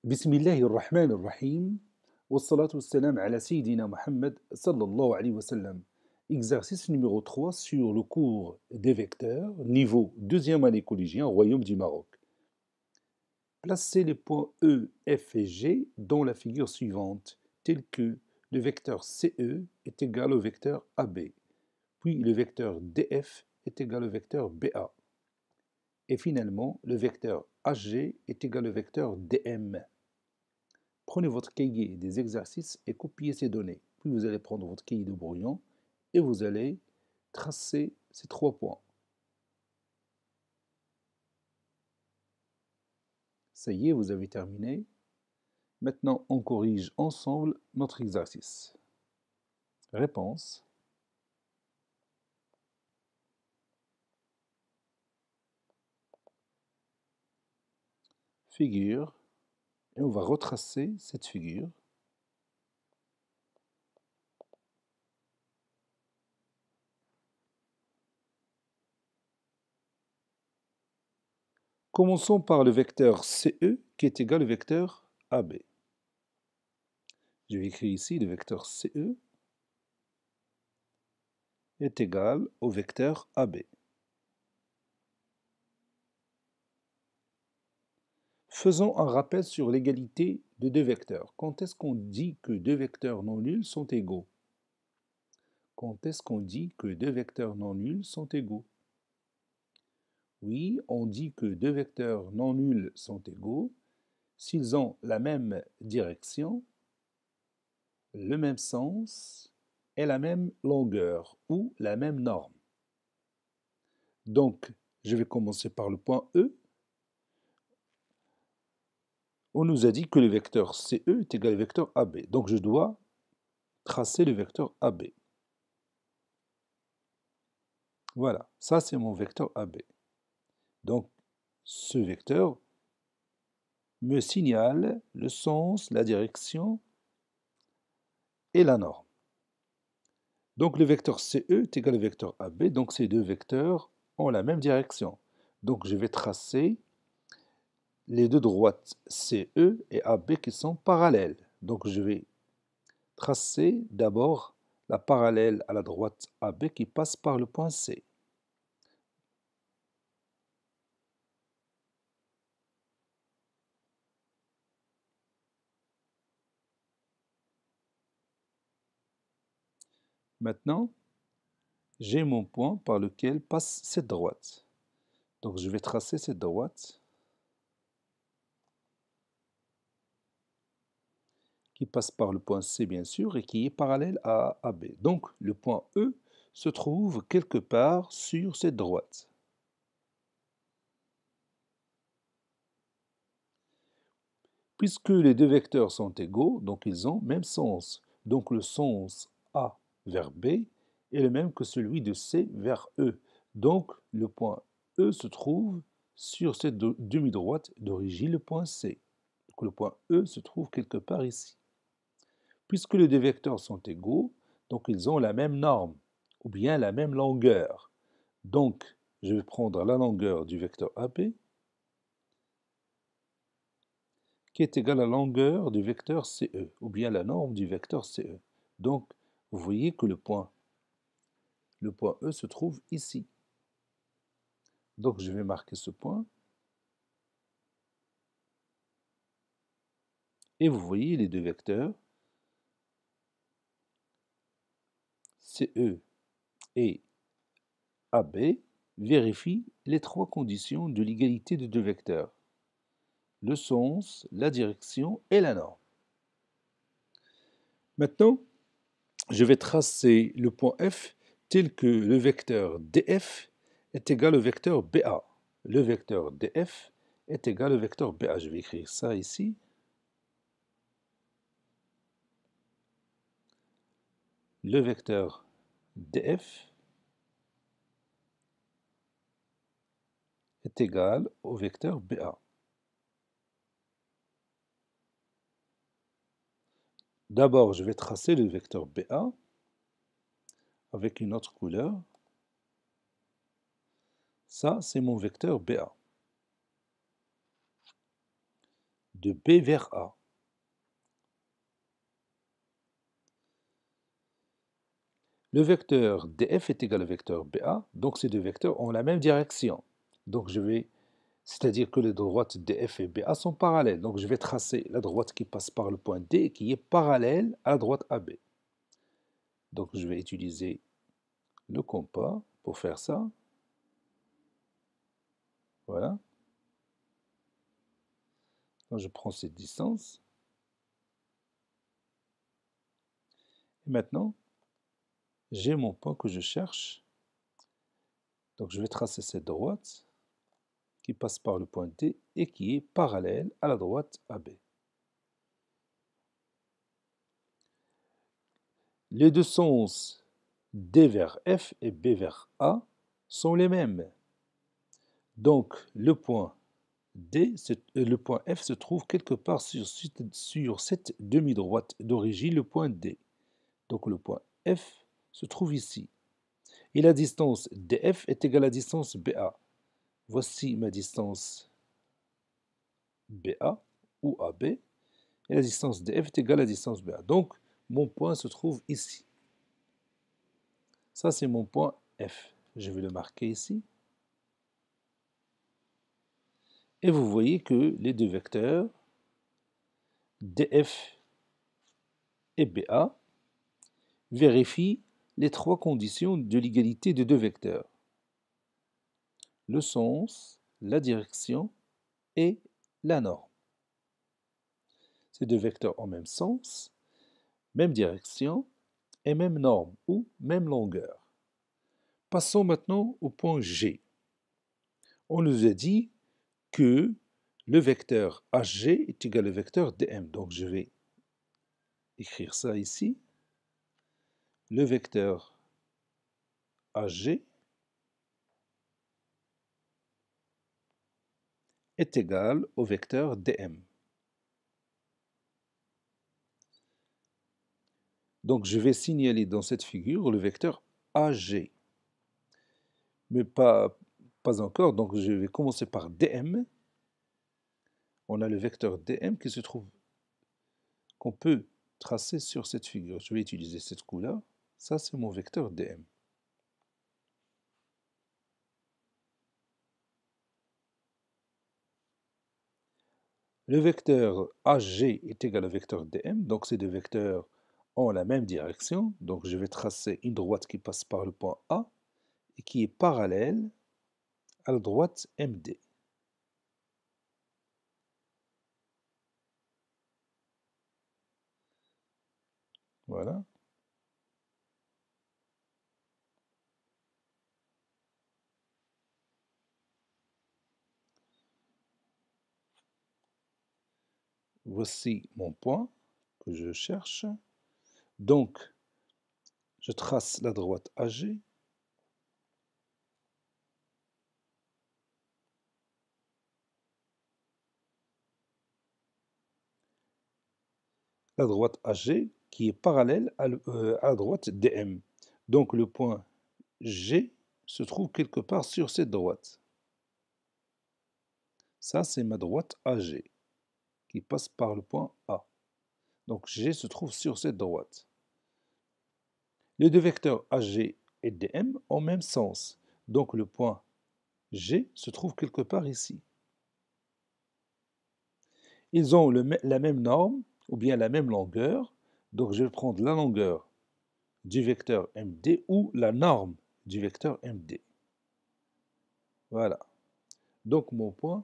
بسم الله الرحمن الرحيم والصلاة والسلام على سيدنا Mohammed sallallahu alayhi wa sallam. Exercice numéro 3 sur le cours des vecteurs, niveau deuxième année collégien au Royaume du Maroc. Placez les points E, F et G dans la figure suivante, telle que le vecteur CE est égal au vecteur AB, puis le vecteur DF est égal au vecteur BA, et finalement le vecteur HG est égal au vecteur DM. Prenez votre cahier des exercices et copiez ces données. Puis vous allez prendre votre cahier de brouillon et vous allez tracer ces 3 points. Ça y est, vous avez terminé. Maintenant, on corrige ensemble notre exercice. Réponse. Figure. Et on va retracer cette figure. Commençons par le vecteur CE qui est égal au vecteur AB. Je vais écrire ici le vecteur CE est égal au vecteur AB. Faisons un rappel sur l'égalité de deux vecteurs. Quand est-ce qu'on dit que deux vecteurs non nuls sont égaux? Quand est-ce qu'on dit que deux vecteurs non nuls sont égaux? Oui, on dit que deux vecteurs non nuls sont égaux s'ils ont la même direction, le même sens et la même longueur ou la même norme. Donc, je vais commencer par le point E. On nous a dit que le vecteur CE est égal au vecteur AB. Donc, je dois tracer le vecteur AB. Voilà, ça c'est mon vecteur AB. Donc, ce vecteur me signale le sens, la direction et la norme. Donc, le vecteur CE est égal au vecteur AB. Donc, ces deux vecteurs ont la même direction. Donc, je vais tracer les deux droites CE et AB qui sont parallèles. Donc, je vais tracer d'abord la parallèle à la droite AB qui passe par le point C. Maintenant, j'ai mon point par lequel passe cette droite. Donc, je vais tracer cette droite qui passe par le point C, bien sûr, et qui est parallèle à AB. Donc, le point E se trouve quelque part sur cette droite. Puisque les deux vecteurs sont égaux, donc ils ont même sens. Donc, le sens A vers B est le même que celui de C vers E. Donc, le point E se trouve sur cette demi-droite d'origine, le point C. Donc, le point E se trouve quelque part ici. Puisque les deux vecteurs sont égaux, donc ils ont la même norme, ou bien la même longueur. Donc, je vais prendre la longueur du vecteur AB, qui est égale à la longueur du vecteur CE, ou bien la norme du vecteur CE. Donc, vous voyez que le point E se trouve ici. Donc, je vais marquer ce point. Et vous voyez les deux vecteurs, CE et AB, vérifient les trois conditions de l'égalité de deux vecteurs: le sens, la direction et la norme. Maintenant, je vais tracer le point F tel que le vecteur DF est égal au vecteur BA. Le vecteur DF est égal au vecteur BA. Je vais écrire ça ici. Le vecteur DF est égal au vecteur BA. D'abord, je vais tracer le vecteur BA avec une autre couleur. Ça, c'est mon vecteur BA. de B vers A. Le vecteur df est égal au vecteur BA, donc ces deux vecteurs ont la même direction. Donc c'est-à-dire que les droites df et BA sont parallèles. Donc je vais tracer la droite qui passe par le point D et qui est parallèle à la droite AB. Donc je vais utiliser le compas pour faire ça. Voilà. Donc je prends cette distance. Et maintenant, j'ai mon point que je cherche. Donc je vais tracer cette droite qui passe par le point D et qui est parallèle à la droite AB. Les deux sens D vers F et B vers A sont les mêmes. Donc le point le point F se trouve quelque part sur cette demi-droite d'origine, le point D. Donc le point F se trouve ici. Et la distance DF est égale à la distance BA. Voici ma distance BA ou AB. Et la distance DF est égale à la distance BA. Donc mon point se trouve ici. Ça, c'est mon point F. Je vais le marquer ici. Et vous voyez que les deux vecteurs DF et BA vérifient les trois conditions de l'égalité de deux vecteurs. Le sens, la direction et la norme. Ces deux vecteurs ont même sens, même direction et même norme ou même longueur. Passons maintenant au point G. On nous a dit que le vecteur HG est égal au vecteur DM. Donc je vais écrire ça ici. Le vecteur HG est égal au vecteur DM. Donc je vais signaler dans cette figure le vecteur AG. Mais pas encore, donc je vais commencer par DM. On a le vecteur DM qui se trouve, qu'on peut tracer sur cette figure. Je vais utiliser cette couleur. Ça, c'est mon vecteur DM. Le vecteur AG est égal au vecteur DM, donc ces deux vecteurs ont la même direction. Donc je vais tracer une droite qui passe par le point A et qui est parallèle à la droite MD. Voilà. Voici mon point que je cherche. Donc, je trace la droite AG. La droite AG qui est parallèle à la droite DM. Donc le point G se trouve quelque part sur cette droite. Ça, c'est ma droite AG qui passe par le point A. Donc G se trouve sur cette droite. Les deux vecteurs AG et DM ont même sens. Donc le point G se trouve quelque part ici. Ils ont la même norme ou bien la même longueur. Donc je vais prendre la longueur du vecteur MD ou la norme du vecteur MD. Voilà. Donc mon point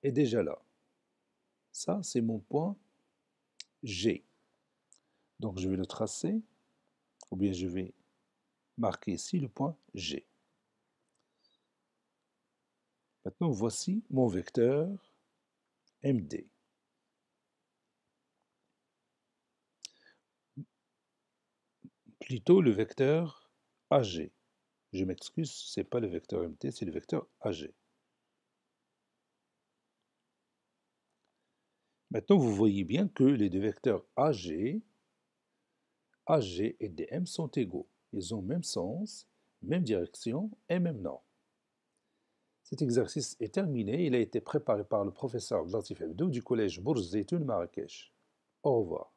est déjà là. Ça, c'est mon point G. Donc je vais le tracer, ou bien je vais marquer ici le point G. Maintenant, voici mon vecteur MD. Plutôt le vecteur AG. Je m'excuse, ce n'est pas le vecteur MT, c'est le vecteur AG. Maintenant, vous voyez bien que les deux vecteurs AG et DM sont égaux. Ils ont même sens, même direction et même norme. Cet exercice est terminé. Il a été préparé par le professeur Abdelatif Hebdo du collège Bourz Zeytoun Marrakech. Au revoir.